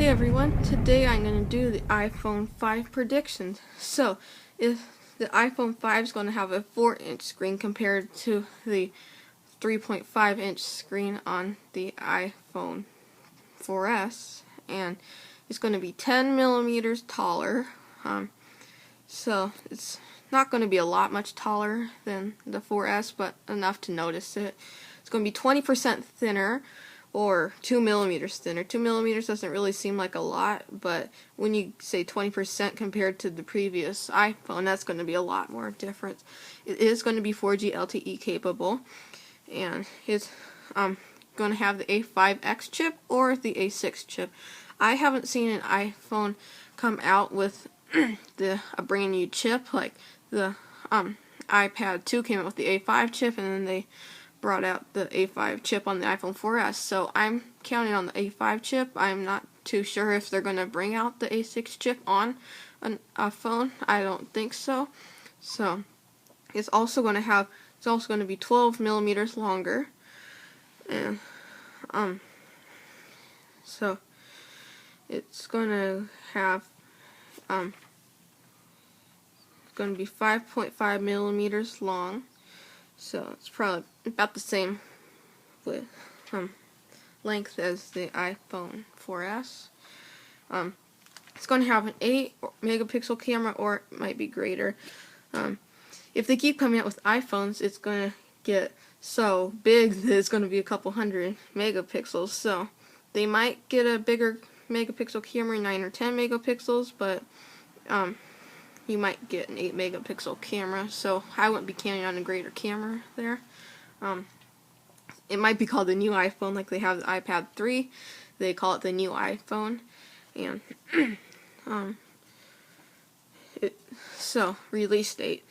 Hey everyone, today I'm going to do the iPhone 5 predictions. So, if the iPhone 5 is going to have a 4-inch screen compared to the 3.5-inch screen on the iPhone 4S, and it's going to be 10 millimeters taller. So it's not going to be a lot much taller than the 4S, but enough to notice it. It's going to be 20% thinner, or 2 millimeters thinner. 2 millimeters doesn't really seem like a lot, but when you say 20% compared to the previous iPhone, that's going to be a lot more difference. It is going to be 4G LTE capable, and it's going to have the A5X chip or the A6 chip. I haven't seen an iPhone come out with a brand new chip. Like the iPad 2 came out with the A5 chip, and then they brought out the A5 chip on the iPhone 4S, so I'm counting on the A5 chip. I'm not too sure if they're going to bring out the A6 chip on a phone. I don't think so. So it's also going to be 12 millimeters longer, and so it's going to have going to be 5.5 millimeters long. So it's probably about the same with length as the iPhone 4S. It's going to have an 8 megapixel camera, or it might be greater. If they keep coming out with iPhones, it's going to get so big that it's going to be a couple hundred megapixels. So they might get a bigger megapixel camera, 9 or 10 megapixels, but you might get an 8 megapixel camera, so I wouldn't be counting on a greater camera there. It might be called the new iPhone, like they have the iPad 3. They call it the new iPhone. And so release date.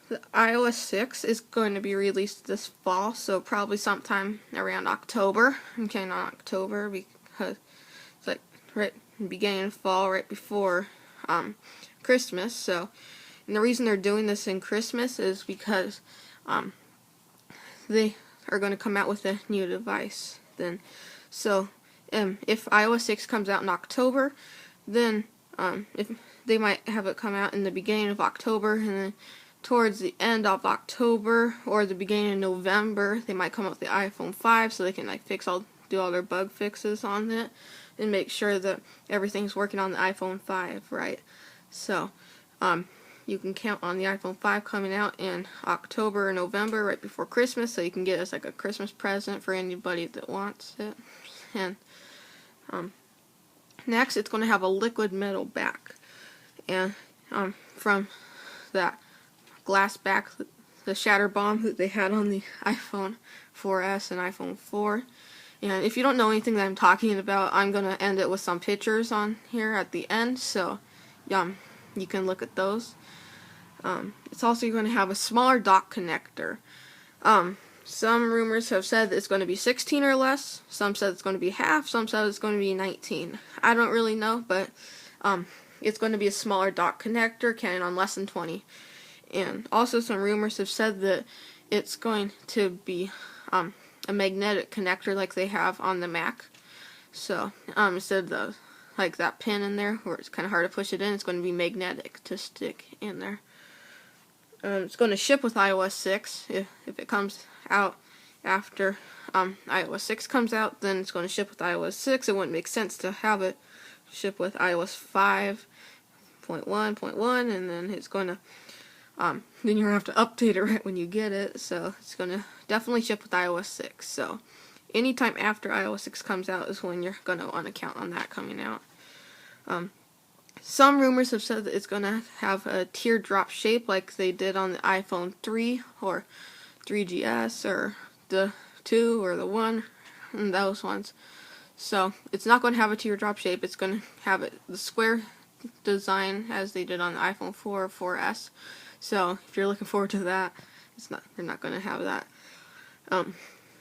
The iOS 6 is going to be released this fall, so probably sometime around October. I'm counting on October because it's like right in the beginning of fall, right before Christmas. So, and the reason they're doing this in Christmas is because they are going to come out with a new device then. So if iOS 6 comes out in October, then if they might have it come out in the beginning of October, and then towards the end of October or the beginning of November, they might come out with the iPhone 5, so they can like do all their bug fixes on it and make sure that everything's working on the iPhone 5 right. So you can count on the iPhone 5 coming out in October or November, right before Christmas, so you can get it as like a Christmas present for anybody that wants it. And next, it's going to have a liquid metal back, and from that glass back, the shatter bomb that they had on the iPhone 4S and iPhone 4. And if you don't know anything that I'm talking about, I'm going to end it with some pictures on here at the end, so you can look at those. It's also going to have a smaller dock connector. Some rumors have said that it's going to be 16 or less. Some said it's going to be half. Some said it's going to be 19. I don't really know, but it's going to be a smaller dock connector, counting on less than 20. And also some rumors have said that it's going to be a magnetic connector like they have on the Mac. So instead of like that pin in there where it's kind of hard to push it in, it's going to be magnetic to stick in there. It's going to ship with iOS 6. If it comes out after iOS 6 comes out, then it's going to ship with iOS 6. It wouldn't make sense to have it ship with iOS 5.1.1, and then it's going to then you're going to have to update it right when you get it. So it's going to definitely ship with iOS 6. So anytime after iOS 6 comes out is when you're going to want to count on that coming out. Some rumors have said that it's going to have a teardrop shape like they did on the iPhone 3 or 3GS or the 2 or the 1, and those ones. So it's not going to have a teardrop shape. It's going to have the square design as they did on the iPhone 4 or 4S. So if you're looking forward to that, they're not going to have that.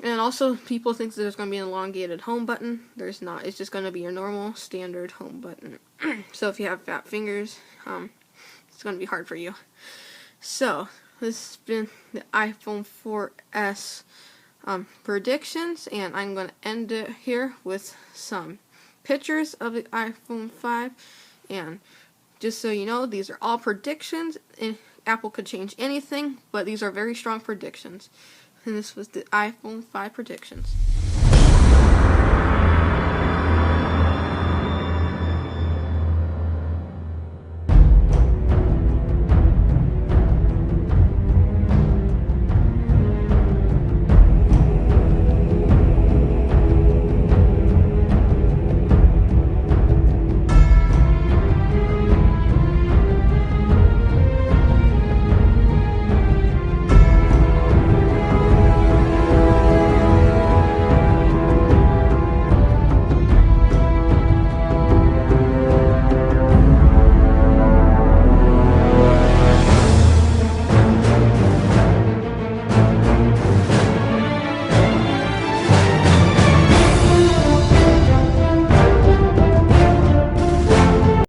And also, people think that there's going to be an elongated home button. There's not. It's just going to be your normal, standard home button. So if you have fat fingers, it's going to be hard for you. So, this has been the iPhone 4S predictions, and I'm going to end it here with some pictures of the iPhone 5, and just so you know, these are all predictions, and Apple could change anything, but these are very strong predictions. And this was the iPhone 5 predictions.